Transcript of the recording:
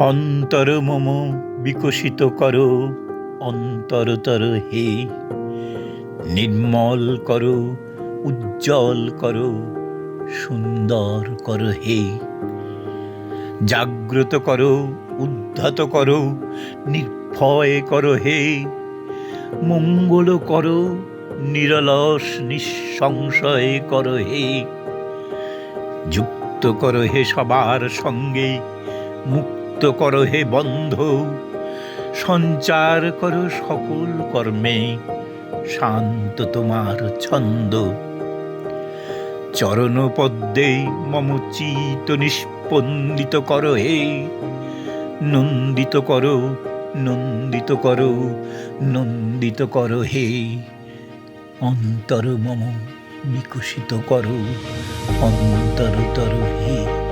অন্তর মম বিকশিত করো অন্তরতর হে, নির্মল করো, উজ্জ্বল করো, সুন্দর করো হে। জাগ্রত করো, উদ্ধত করো, নির্ভয় করো হে। মঙ্গল করো, নিরলস নিঃসংশয় করো হে। যুক্ত করো হে সবার সঙ্গে, মুক্ত করো হে বন্ধ। সঞ্চার করো সকল কর্মে, শান্ত তোমার ছন্দ। চরণপদ্মে মম চিত নিস্পন্দিত করো হে। নন্দিত করো, নন্দিত করো, নন্দিত করো হে। অন্তর মম বিকশিত করো অন্তরতর হে।